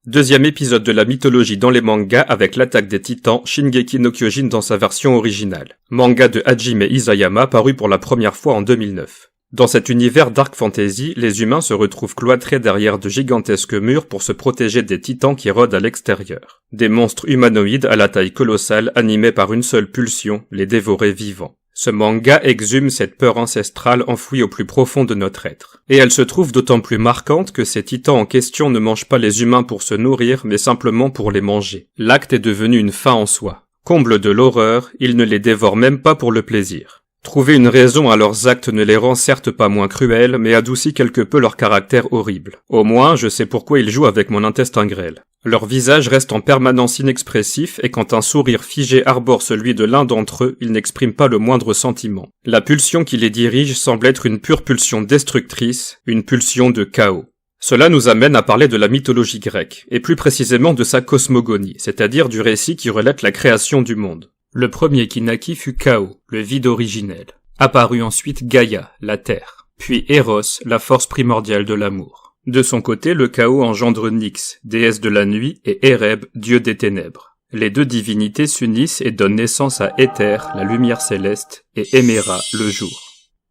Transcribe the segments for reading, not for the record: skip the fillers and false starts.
Deuxième épisode de la mythologie dans les mangas avec l'attaque des titans, Shingeki no Kyojin dans sa version originale. Manga de Hajime Isayama paru pour la première fois en 2009. Dans cet univers dark fantasy, les humains se retrouvent cloîtrés derrière de gigantesques murs pour se protéger des titans qui rôdent à l'extérieur. Des monstres humanoïdes à la taille colossale animés par une seule pulsion, les dévorer vivants. Ce manga exhume cette peur ancestrale enfouie au plus profond de notre être. Et elle se trouve d'autant plus marquante que ces titans en question ne mangent pas les humains pour se nourrir, mais simplement pour les manger. L'acte est devenu une fin en soi. Comble de l'horreur, ils ne les dévorent même pas pour le plaisir. Trouver une raison à leurs actes ne les rend certes pas moins cruels, mais adoucit quelque peu leur caractère horrible. Au moins, je sais pourquoi ils jouent avec mon intestin grêle. Leur visage reste en permanence inexpressif et quand un sourire figé arbore celui de l'un d'entre eux, ils n'expriment pas le moindre sentiment. La pulsion qui les dirige semble être une pure pulsion destructrice, une pulsion de chaos. Cela nous amène à parler de la mythologie grecque, et plus précisément de sa cosmogonie, c'est-à-dire du récit qui relate la création du monde. Le premier qui naquit fut Chaos, le vide originel. Apparut ensuite Gaïa, la terre, puis Eros, la force primordiale de l'amour. De son côté, le chaos engendre Nyx, déesse de la nuit, et Ereb, dieu des ténèbres. Les deux divinités s'unissent et donnent naissance à Éther, la lumière céleste, et Héméra, le jour.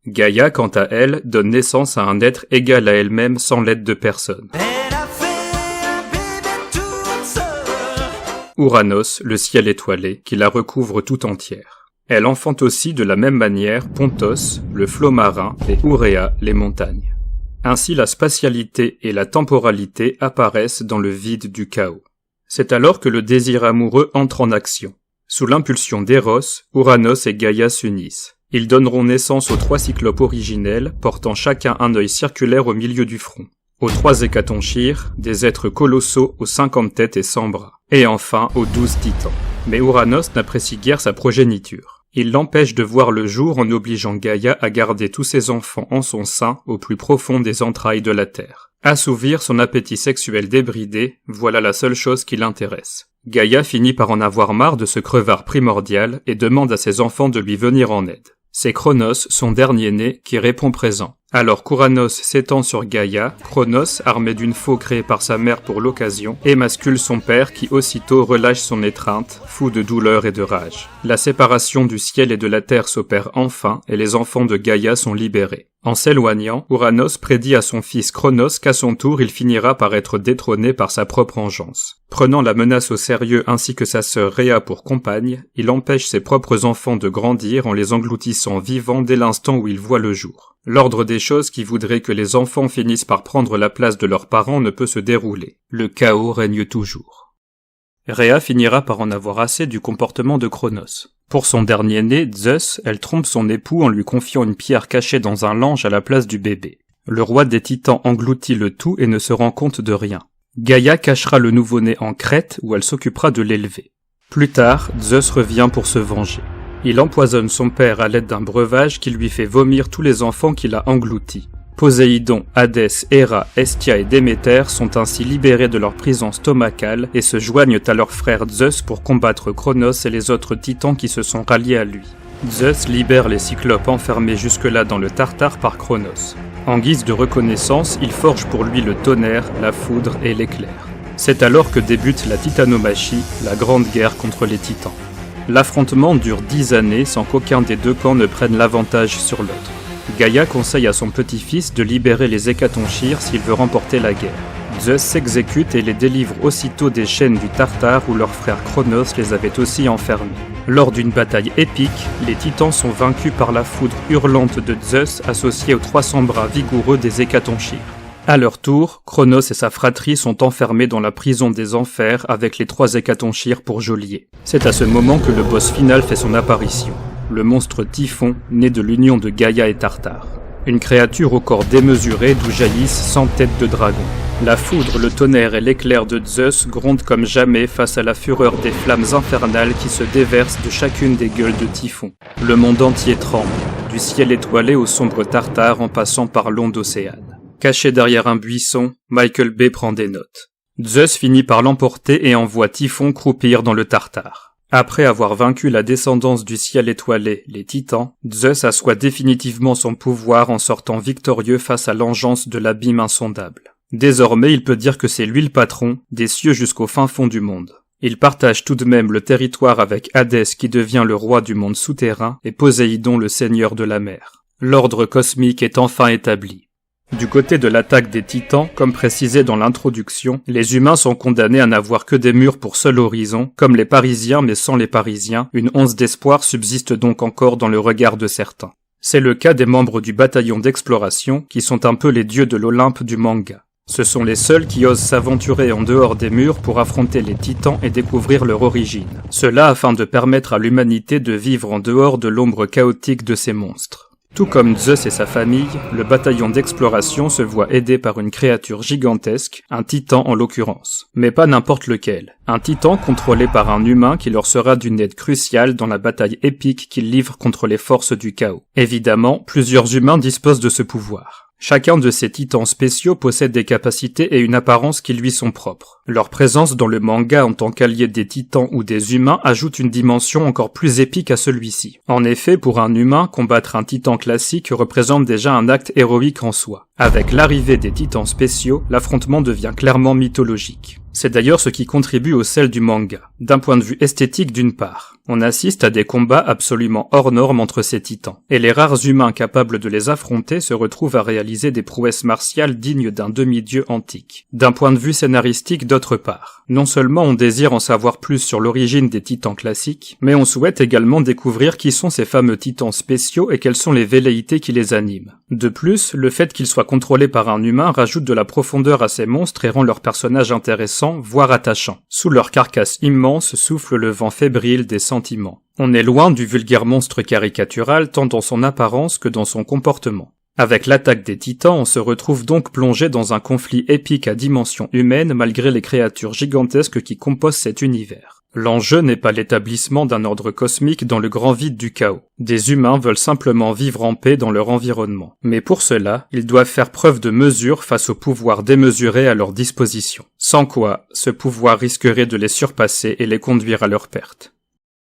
Gaïa, quant à elle, donne naissance à un être égal à elle-même sans l'aide de personne. Ouranos, le ciel étoilé, qui la recouvre tout entière. Elle enfante aussi de la même manière Pontos, le flot marin, et Ourea, les montagnes. Ainsi la spatialité et la temporalité apparaissent dans le vide du chaos. C'est alors que le désir amoureux entre en action. Sous l'impulsion d'Eros, Ouranos et Gaïa s'unissent. Ils donneront naissance aux 3 cyclopes originels, portant chacun un œil circulaire au milieu du front. Aux 3 hécatonchires, des êtres colossaux aux 50 têtes et 100 bras. Et enfin aux 12 titans. Mais Ouranos n'apprécie guère sa progéniture. Il l'empêche de voir le jour en obligeant Gaïa à garder tous ses enfants en son sein au plus profond des entrailles de la terre. Assouvir son appétit sexuel débridé, voilà la seule chose qui l'intéresse. Gaïa finit par en avoir marre de ce crevard primordial et demande à ses enfants de lui venir en aide. C'est Cronos, son dernier-né, qui répond présent. Alors qu'Ouranos s'étend sur Gaïa, Cronos, armé d'une faux créée par sa mère pour l'occasion, émascule son père qui aussitôt relâche son étreinte, fou de douleur et de rage. La séparation du ciel et de la terre s'opère enfin et les enfants de Gaïa sont libérés. En s'éloignant, Ouranos prédit à son fils Cronos qu'à son tour il finira par être détrôné par sa propre engeance. Prenant la menace au sérieux ainsi que sa sœur Rhea pour compagne, il empêche ses propres enfants de grandir en les engloutissant vivants dès l'instant où ils voient le jour. L'ordre des choses qui voudrait que les enfants finissent par prendre la place de leurs parents ne peut se dérouler. Le chaos règne toujours. Rhea finira par en avoir assez du comportement de Cronos. Pour son dernier-né, Zeus, elle trompe son époux en lui confiant une pierre cachée dans un lange à la place du bébé. Le roi des titans engloutit le tout et ne se rend compte de rien. Gaïa cachera le nouveau-né en Crète où elle s'occupera de l'élever. Plus tard, Zeus revient pour se venger. Il empoisonne son père à l'aide d'un breuvage qui lui fait vomir tous les enfants qu'il a engloutis. Poséidon, Hadès, Héra, Hestia et Déméter sont ainsi libérés de leur prison stomacale et se joignent à leur frère Zeus pour combattre Cronos et les autres titans qui se sont ralliés à lui. Zeus libère les cyclopes enfermés jusque-là dans le Tartare par Cronos. En guise de reconnaissance, il forge pour lui le tonnerre, la foudre et l'éclair. C'est alors que débute la titanomachie, la grande guerre contre les titans. L'affrontement dure 10 années sans qu'aucun des deux camps ne prenne l'avantage sur l'autre. Gaïa conseille à son petit-fils de libérer les hécatonchires s'il veut remporter la guerre. Zeus s'exécute et les délivre aussitôt des chaînes du Tartare où leur frère Cronos les avait aussi enfermés. Lors d'une bataille épique, les titans sont vaincus par la foudre hurlante de Zeus associée aux 300 bras vigoureux des hécatonchires. À leur tour, Cronos et sa fratrie sont enfermés dans la prison des enfers avec les 3 hécatonchires pour geôliers. C'est à ce moment que le boss final fait son apparition. Le monstre Typhon, né de l'union de Gaïa et Tartare. Une créature au corps démesuré d'où jaillissent 100 têtes de dragon. La foudre, le tonnerre et l'éclair de Zeus grondent comme jamais face à la fureur des flammes infernales qui se déversent de chacune des gueules de Typhon. Le monde entier tremble, du ciel étoilé au sombre Tartare en passant par l'onde océane. Caché derrière un buisson, Michael Bay prend des notes. Zeus finit par l'emporter et envoie Typhon croupir dans le Tartare. Après avoir vaincu la descendance du ciel étoilé, les titans, Zeus assoit définitivement son pouvoir en sortant victorieux face à l'engeance de l'abîme insondable. Désormais, il peut dire que c'est lui le patron, des cieux jusqu'au fin fond du monde. Il partage tout de même le territoire avec Hadès qui devient le roi du monde souterrain et Poséidon le seigneur de la mer. L'ordre cosmique est enfin établi. Du côté de l'attaque des titans, comme précisé dans l'introduction, les humains sont condamnés à n'avoir que des murs pour seul horizon, comme les Parisiens mais sans les Parisiens, une once d'espoir subsiste donc encore dans le regard de certains. C'est le cas des membres du bataillon d'exploration, qui sont un peu les dieux de l'Olympe du manga. Ce sont les seuls qui osent s'aventurer en dehors des murs pour affronter les titans et découvrir leur origine. Cela afin de permettre à l'humanité de vivre en dehors de l'ombre chaotique de ces monstres. Tout comme Zeus et sa famille, le bataillon d'exploration se voit aidé par une créature gigantesque, un titan en l'occurrence. Mais pas n'importe lequel. Un titan contrôlé par un humain qui leur sera d'une aide cruciale dans la bataille épique qu'ils livrent contre les forces du chaos. Évidemment, plusieurs humains disposent de ce pouvoir. Chacun de ces titans spéciaux possède des capacités et une apparence qui lui sont propres. Leur présence dans le manga en tant qu'alliés des titans ou des humains ajoute une dimension encore plus épique à celui-ci. En effet, pour un humain, combattre un titan classique représente déjà un acte héroïque en soi. Avec l'arrivée des titans spéciaux, l'affrontement devient clairement mythologique. C'est d'ailleurs ce qui contribue au sel du manga. D'un point de vue esthétique d'une part, on assiste à des combats absolument hors normes entre ces titans, et les rares humains capables de les affronter se retrouvent à réaliser des prouesses martiales dignes d'un demi-dieu antique. D'un point de vue scénaristique d'autre part, non seulement on désire en savoir plus sur l'origine des titans classiques, mais on souhaite également découvrir qui sont ces fameux titans spéciaux et quelles sont les velléités qui les animent. De plus, le fait qu'ils soient contrôlés par un humain rajoute de la profondeur à ces monstres et rend leurs personnages intéressants, voire attachants. Sous leur carcasse immense souffle le vent fébrile des sentiments. On est loin du vulgaire monstre caricatural tant dans son apparence que dans son comportement. Avec l'attaque des titans, on se retrouve donc plongé dans un conflit épique à dimension humaine malgré les créatures gigantesques qui composent cet univers. L'enjeu n'est pas l'établissement d'un ordre cosmique dans le grand vide du chaos. Des humains veulent simplement vivre en paix dans leur environnement. Mais pour cela, ils doivent faire preuve de mesure face au pouvoir démesuré à leur disposition. Sans quoi, ce pouvoir risquerait de les surpasser et les conduire à leur perte.